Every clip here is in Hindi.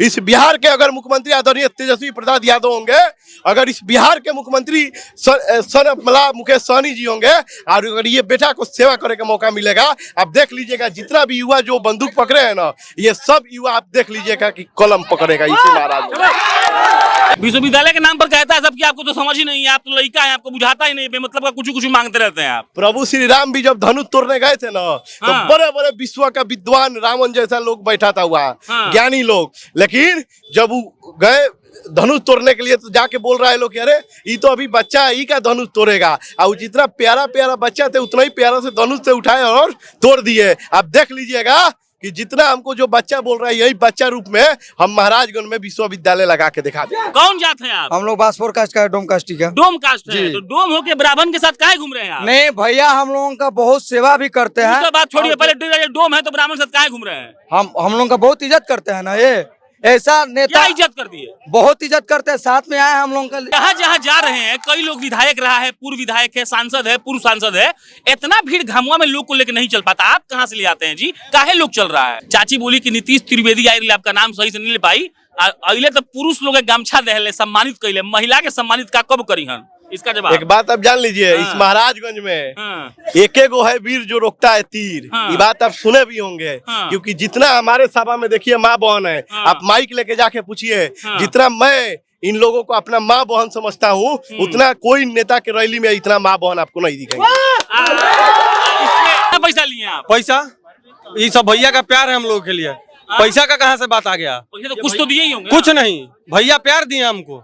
इस बिहार के अगर मुख्यमंत्री आदरणीय तेजस्वी प्रसाद यादव होंगे, अगर इस बिहार के मुख्यमंत्री मुकेश सहनी जी होंगे, और अगर ये बेटा को सेवा करने का मौका मिलेगा, आप देख लीजिएगा जितना भी युवा जो बंदूक पकड़े हैं ना, ये सब युवा आप देख लीजिएगा कि कलम पकड़ेगा इसी महाराज। विश्वविद्यालय के नाम पर कहता है सब कि आपको तो समझ ही नहीं है, आप तो लड़का है, आपको बुझाता ही नहीं, बेमतलब का कुछ मांगते रहते हैं आप। प्रभु श्री राम भी जब धनुष तोड़ने गए थे ना, तो बड़े बड़े विश्व का विद्वान रावण जैसा लोग बैठा था हुआ, ज्ञानी लोग, लेकिन जब वो गए धनुष तोड़ने के लिए तो जाके बोल रहा है लोग, अरे ये तो अभी बच्चा है, ही का धनुष तोड़ेगा, और जितना प्यारा प्यारा बच्चा थे उतना ही प्यारा से धनुष से उठाए और तोड़ दिए। आप देख लीजिएगा कि जितना हमको जो बच्चा बोल रहा है, यही बच्चा रूप में हम महाराजगंज में विश्वविद्यालय लगा के दिखा दें। कौन जात है आप? हम लोग बासपुर कास्ट का, डोम कास्ट का। डोम कास्ट है, तो डोम होके ब्राह्मण के साथ काहे घूम रहे हैं आप? नहीं भैया, हम लोगों का बहुत सेवा भी करते हैं। तो बात छोड़िए, पहले डोम है तो ब्राह्मण के साथ काहे घूम रहे हैं? हम लोगों का बहुत इज्जत करते हैं ना, ये ऐसा नेता क्या इज्जत कर दिए? बहुत इज्जत करते हैं, साथ में आए हम लोगों का। जहाँ जहाँ जा रहे हैं, कई लोग विधायक रहा है, पूर्व विधायक है, सांसद है, पूर्व सांसद है, इतना भीड़ घामुआ में लोग को लेकर नहीं चल पाता। आप कहाँ से ले आते हैं जी? काहे लोग चल रहा है? चाची बोली कि नीतीश त्रिवेदी आई, आपका नाम सही से नहीं ले पाई, अगले तो पुरुष लोग गामछा दे सम्मानित कैले, महिला के सम्मानित का कब करी हन? इसका जवाब एक बात आप जान लीजिए, इस महाराजगंज में एक गो है वीर जो रोकता है तीर। ये बात आप सुने भी होंगे, क्योंकि जितना हमारे सभा में देखिए माँ बहन है, आप माइक लेके जाके पूछिए, जितना मैं इन लोगों को अपना माँ बहन समझता हूँ, उतना कोई नेता के रैली में इतना माँ बहन आपको नहीं दिखेंगे। पैसा लिए आप? पैसा ये सब भैया का प्यार है हम लोगों के लिए, पैसा का कहाँ से बात आ गया? तो कुछ तो दिए ही होंगे। कुछ नहीं, भैया प्यार दिए हमको।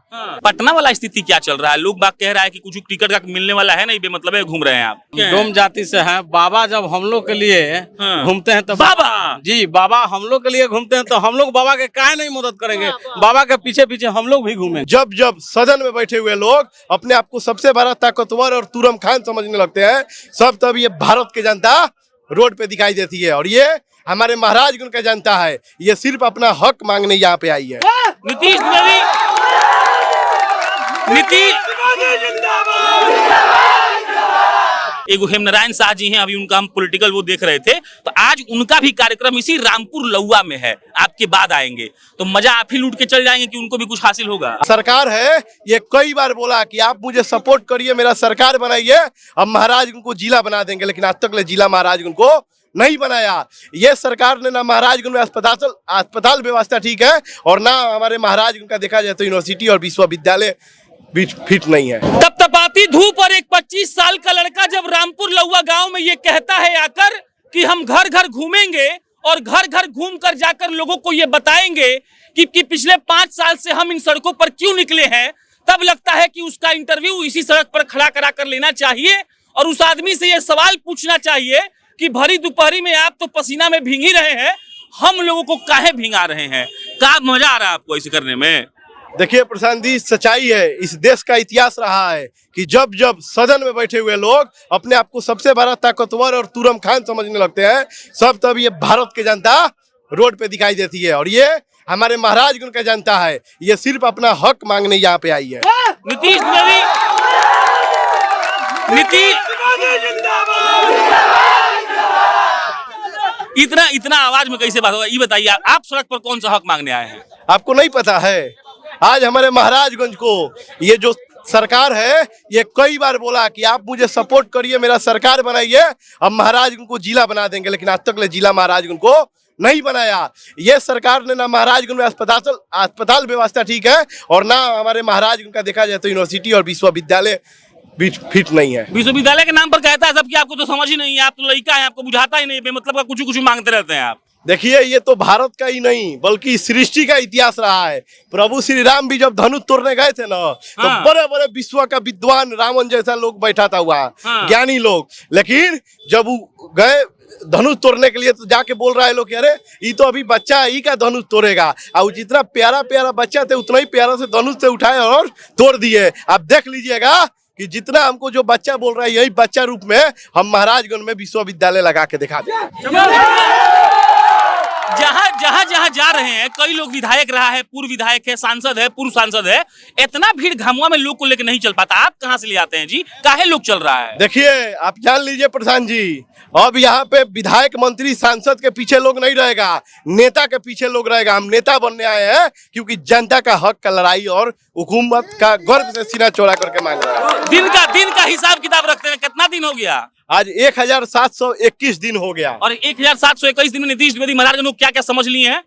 पटना वाला स्थिति क्या चल रहा है? लोग बात कह रहा है कि कुछ टिकट का मिलने वाला है नहीं, बेमतलब घूम रहे हैं आप। डोम जाति से हैं बाबा, जब हम लोग के लिए घूमते हैं तो बाबा जी, बाबा हम लोग के लिए घूमते हैं तो हम लोग बाबा के काहे नहीं मदद करेंगे? बाबा के पीछे पीछे हम लोग भी घूमें। जब जब सदन में बैठे हुए लोग अपने आप को सबसे बड़ा ताकतवर और तुरम खान समझने लगते हैं, सब तब ये भारत की जनता रोड पे दिखाई देती है, और ये हमारे महाराजगंज का जनता है, ये सिर्फ अपना हक मांगने यहाँ पे आई है। नीतीश एगो हेमनारायण शाह जी हैं, अभी उनका हम पॉलिटिकल वो देख रहे थे, तो आज उनका भी कार्यक्रम इसी रामपुर लौआ में है, आपके बाद आएंगे तो मजा आप ही लूट के चल जाएंगे कि उनको भी कुछ हासिल होगा? सरकार है, ये कई बार बोला कि आप मुझे सपोर्ट करिए, मेरा सरकार बनाइए, अब महाराजगंज को जिला बना देंगे, लेकिन आज तक ले जिला महाराजगंज को नहीं बनाया। ये सरकार ने ना महाराजगंज में अस्पताल व्यवस्था ठीक है, और ना हमारे महाराजगंज का देखा जाए तो यूनिवर्सिटी और विश्वविद्यालय भी फिट नहीं है। तपतपाती धूप और एक 25 साल का लड़का जब रामपुर लौआ गांव में ये कहता है आकर कि हम घर घर घूमेंगे और घर घर घूम कर जाकर लोगों को ये बताएंगे कि पिछले 5 साल से हम इन सड़कों पर क्यों निकले हैं, तब लगता है कि उसका इंटरव्यू इसी सड़क पर खड़ा करा कर लेना चाहिए और उस आदमी से ये सवाल पूछना चाहिए कि भरी दोपहरी में आप तो पसीना में भीग ही रहे हैं, हम लोगों को काहे भीगा रहे हैं? क्या मजा आ रहा है आपको ऐसे करने में? देखिए प्रशांत जी, सच्चाई है, इस देश का इतिहास रहा है कि जब जब सदन में बैठे हुए लोग अपने आप को सबसे बड़ा ताकतवर और तुरम खान समझने लगते हैं, सब तब ये भारत की जनता रोड पे दिखाई देती है, और ये हमारे महाराजगंज का जनता है, ये सिर्फ अपना हक मांगने यहाँ पे आई है। नीतीश इतना आवाज में कैसे बात होगा? ये बताइए, आप सड़क पर कौन सा हक मांगने आए हैं? आपको नहीं पता है? आज हमारे महाराजगंज को ये जो सरकार है, ये कई बार बोला कि आप मुझे सपोर्ट करिए, मेरा सरकार बनाइए, अब महाराजगंज को जिला बना देंगे, लेकिन आज तक ले जिला महाराजगंज को नहीं बनाया। ये सरकार ने ना महाराजगंज में अस्पताल व्यवस्था ठीक है, और ना हमारे महाराजगंज का देखा जाए तो यूनिवर्सिटी और विश्वविद्यालय भी फिट नहीं है। विश्वविद्यालय के नाम पर कहता है सब कि आपको तो समझ ही नहीं है, आप तो लड़का है, आपको बुझाता ही नहीं, बेमतलब का कुछ मांगते रहते हैं आप। देखिए, ये तो भारत का ही नहीं बल्कि सृष्टि का इतिहास रहा है। प्रभु श्री राम भी जब धनुष तोड़ने गए थे ना, तो बड़े बड़े विश्व का विद्वान रावण जैसा लोग बैठा था हुआ, ज्ञानी लोग, लेकिन जब वो गए धनुष तोड़ने के लिए तो जाके बोल रहा है लोग, अरे ये तो अभी बच्चा है, ही का धनुष तोड़ेगा, और जितना प्यारा प्यारा बच्चा थे उतना ही प्यारा से धनुष से उठाए और तोड़ दिए। आप देख लीजिएगा कि जितना हमको जो बच्चा बोल रहा है, यही बच्चा रूप में हम महाराजगंज में विश्वविद्यालय लगा के दिखा दें। जहाँ जहाँ जहाँ जा रहे हैं, कई लोग विधायक रहा है, पूर्व विधायक है, सांसद है, पूर्व सांसद है, इतना भीड़ घामुआ में लोग को लेकर नहीं चल पाता। आप कहाँ से ले आते हैं जी? काहे लोग चल रहा है? देखिए, आप जान लीजिए प्रधान जी, अब यहाँ पे विधायक, मंत्री, सांसद के पीछे लोग नहीं रहेगा, नेता के पीछे लोग रहेगा। हम नेता बनने आए हैं क्योंकि जनता का हक का लड़ाई और हुकूमत का गर्व से सीना चौड़ा करके मांग रहा है। दिन का हिसाब किताब रखते हैं, कितना दिन हो गया? आज 1721 दिन हो गया। और 1721 दिन में नीतीश द्विवेदी महाराज लोग क्या क्या समझ लिए हैं?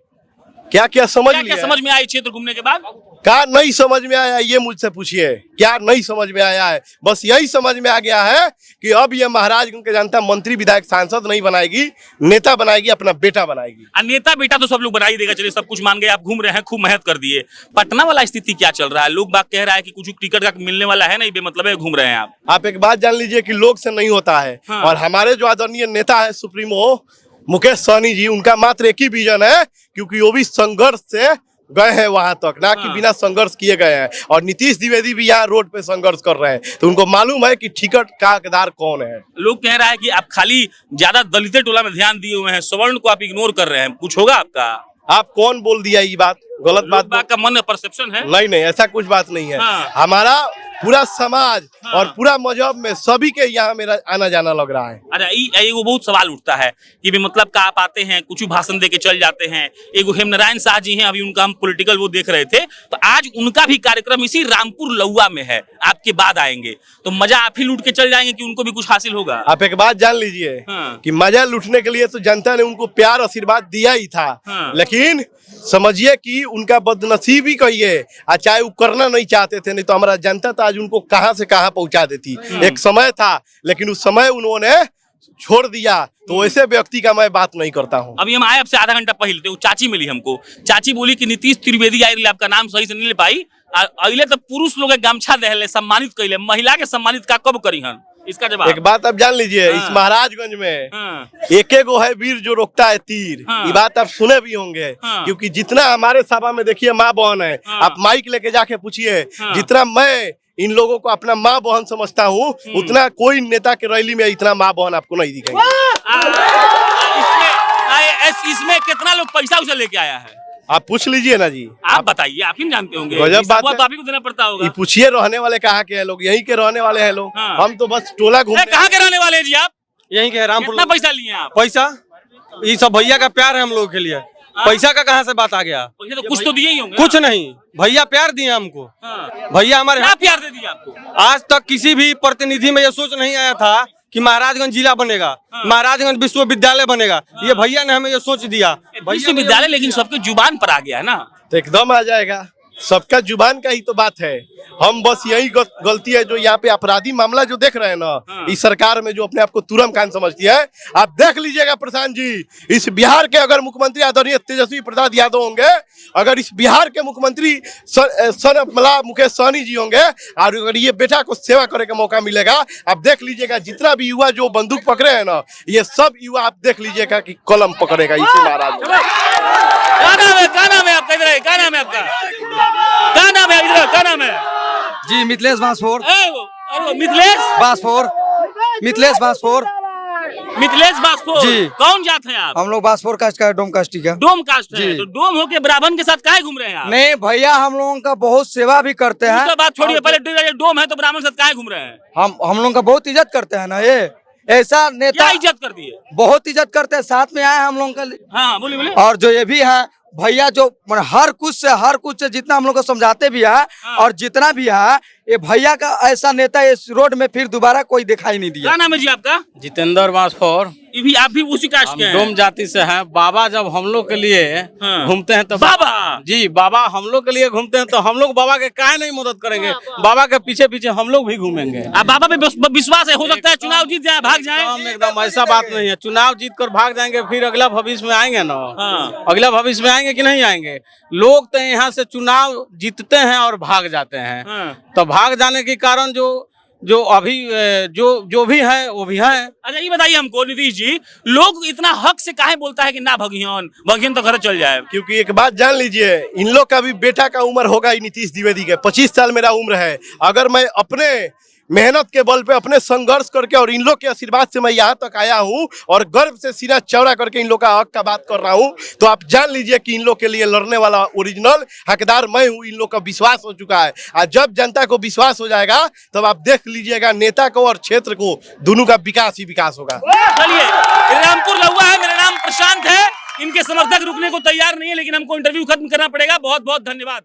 क्या समझ क्या लिया? समझ में आई क्षेत्र घूमने के बाद? क्या नहीं समझ में आया, ये मुझसे पूछिए। क्या नहीं समझ में आया है? बस यही समझ में आ गया है कि अब ये महाराजगंज के जनता मंत्री, विधायक, सांसद नहीं बनाएगी, नेता बनाएगी, अपना बेटा बनाएगी। नेता बेटा तो सब लोग बना ही देगा। चलिए, सब कुछ मान गए, आप घूम रहे हैं, खूब मेहनत कर दिए। पटना वाला स्थिति क्या चल रहा है? लोग बात कह रहा है कि कुछ टिकट का मिलने वाला है नहीं, बेमतलब है घूम रहे हैं आप एक बात जान लीजिए कि लोग से नहीं होता है। हाँ। और हमारे जो आदरणीय नेता है सुप्रीमो मुकेश सहनी जी, उनका मात्र एक ही विजन है, क्योंकि वो भी संघर्ष से गए हैं वहां तक, ना कि बिना संघर्ष किए गए हैं। और नीतीश द्विवेदी भी यहाँ रोड पे संघर्ष कर रहे हैं, तो उनको मालूम है कि टिकट का हकदार कौन है। लोग कह रहा है कि आप खाली ज्यादा दलित टोला में ध्यान दिए हुए हैं, सवर्ण को आप इग्नोर कर रहे हैं। कुछ होगा आपका? आप कौन बोल दिया ये बात? गलत बात का मन परसेप्शन है। नहीं, ऐसा कुछ बात नहीं है। हाँ। हमारा पूरा समाज हाँ। और पूरा मजहब में सभी के यहाँ मेरा आना जाना लग रहा है। अरे वो बहुत सवाल उठता है कि भी मतलब का आप आते हैं, कुछ भाषण दे के चल जाते हैं। एगो हेमनारायण शाह जी हैं, अभी उनका हम पॉलिटिकल वो देख रहे थे, तो आज उनका भी कार्यक्रम इसी रामपुर लौवा में है। आपके बाद आएंगे तो मजा आप ही लूट के चल जाएंगे कि उनको भी कुछ हासिल होगा? आप एक बात जान लीजिए। हाँ। कि मजा लूटने के लिए तो जनता ने उनको प्यार आशीर्वाद दिया ही था। हाँ। लेकिन समझिए कि उनका बदनसीबी कहिए, चाहे वो करना नहीं चाहते थे, नहीं तो हमारा जनता तो आज उनको कहां से कहां पहुंचा देती। एक समय था, लेकिन उस समय उन्होंने छोड़ दिया। तो वैसे व्यक्ति का मैं बात नहीं करता हूं। अभी हम आए आपसे आधा घंटा पहले, तो चाची मिली हमको। चाची बोली कि नीतीश त्रिवेदी आई, आपका नाम सही से नहीं ले पाई, अगले तो पुरुष लोग गमछा दे सम्मानित कैले, महिला के सम्मानित का कब करी हन? इसका जवाब एक बात आप जान लीजिए। हाँ। इस महाराजगंज में हाँ। एक गो है वीर जो रोकता है तीर। हाँ। ये बात आप सुने भी होंगे। हाँ। क्योंकि जितना हमारे सभा में देखिए माँ बहन है। हाँ। आप माइक लेके जाके पूछिए। हाँ। जितना मैं इन लोगों को अपना माँ बहन समझता हूँ, उतना कोई नेता के रैली में इतना माँ बहन आपको नहीं दिखेंगे। इसमें कितना लोग पैसा उसे लेके आया है? आप पूछ लीजिए ना जी। आप बताइए, आप ही जानते होंगे। गजब बात है। तो आप ही को देना पड़ता होगा। ये पूछिए रहने वाले कहाँ के हैं लोग? यहीं के रहने वाले हैं लोग। हाँ। हम तो बस टोला घूमने। कहाँ के रहने वाले हैं जी आप? यहीं के रामपुर। कितना पैसा लिए आप? पैसा ये सब भैया का प्यार है हम लोग के लिए। पैसा का कहाँ से बात आ गया? पैसे तो कुछ तो दिए ही होंगे। कुछ नहीं, भैया प्यार दिए हमको। हाँ। भैया हमारे क्या प्यार दे दिया आपको? आज तक किसी भी प्रतिनिधि में ये सोच नहीं आया था कि महाराजगंज जिला बनेगा, महाराजगंज विश्वविद्यालय बनेगा। ये भैया ने हमें ये सोच दिया। विश्वविद्यालय लेकिन सबके जुबान पर आ गया है ना। तो एकदम आ जाएगा, सबका जुबान का ही तो बात है। हम बस यही गलती है जो यहाँ पे अपराधी मामला जो देख रहे हैं ना, इस सरकार में जो अपने आप को तुरम खान समझती है। आप देख लीजिएगा प्रधान जी, इस बिहार के अगर मुख्यमंत्री आदरणीय तेजस्वी प्रसाद यादव होंगे, अगर इस बिहार के मुख्यमंत्री मुकेश सहनी जी होंगे, और अगर ये बेटा को सेवा करने का मौका मिलेगा, आप देख लीजिएगा जितना भी युवा जो बंदूक पकड़े हैं ना, ये सब युवा आप देख लीजिएगा कि कलम पकड़ेगा इसी महाराज। क्या नाम है आपका? इधर है, क्या नाम है आपका? क्या नाम है इधर? क्या नाम है जी? मिथिलेश बांसफोर। मिथिलेश बांसफोर। मिथिलेश बांसफोर। मिथिलेश बांसफोर जी। कौन जात है आप? हम लोग बांसफोर कास्ट का, डोम कास्ट का। डोम कास्ट है। जी। तो डोम होके ब्राह्मण के साथ काहे घूम रहे हैं आप? नहीं भैया, हम लोगों का बहुत सेवा भी करते हैं। उसका बात छोड़िए, पहले डोम है तो ब्राह्मण के साथ काहे घूम रहे हैं? हम लोगों का बहुत इज्जत करते हैं ना। ये ऐसा नेता क्या इज्जत कर दिए? बहुत इज्जत करते हैं, साथ में आए हम लोगों का। हाँ बोलिए बोलिए। और जो ये भी है भैया, जो हर कुछ से जितना हम लोग को समझाते भी है, और जितना भी है, ये भैया का ऐसा नेता इस रोड में फिर दोबारा कोई दिखाई नहीं दिया। क्या नाम है जी आपका? जितेंद्र बांसफोर। ये भी आप भी उसी कास्ट के हैं? डोम जाति से हैं। बाबा जब हम लोग के लिए हाँ। घूमते हैं तो बाबा जी, बाबा हम लोग के लिए घूमते हैं तो हम लोग बाबा के काहे नहीं मदद करेंगे? बाबा के पीछे पीछे हम लोग भी घूमेंगे। आप बाबा पे विश्वास है? हो सकता है चुनाव जीत जाए, भाग जाए। एकदम ऐसा बात नहीं है। चुनाव जीत कर भाग जाएंगे, फिर अगला भविष्य में आएंगे ना। हाँ। अगला भविष्य में आएंगे कि नहीं आएंगे? लोग तो यहाँ से चुनाव जीतते हैं और भाग जाते हैं। हाँ। तो भाग जाने के कारण जो अभी जो भी है वो भी है। अच्छा ये बताइए हमको नीतीश जी, लोग इतना हक से काहे बोलता है कि ना भगियन तो घर चल जाए? क्योंकि एक बात जान लीजिए, इन लोग का भी बेटा का उम्र होगा ही नीतीश द्विवेदी के। 25 साल मेरा उम्र है। अगर मैं अपने मेहनत के बल पे अपने संघर्ष करके और इन लोग के आशीर्वाद से मैं यहाँ तक आया हूँ और गर्व से सीना चौड़ा करके इन लोग का हक का बात कर रहा हूँ। तो आप जान लीजिए कि इन लोग के लिए लड़ने वाला ओरिजिनल हकदार मैं हूँ। इन लोग का विश्वास हो चुका है और जब जनता को विश्वास हो जाएगा तब आप देख लीजिएगा नेता को और क्षेत्र को दोनों का विकास ही विकास होगा। चलिए, रामपुर लहुआ है, मेरा नाम प्रशांत है। इनके समर्थक रुकने को तैयार नहीं है, लेकिन हमको इंटरव्यू खत्म करना पड़ेगा। बहुत बहुत धन्यवाद।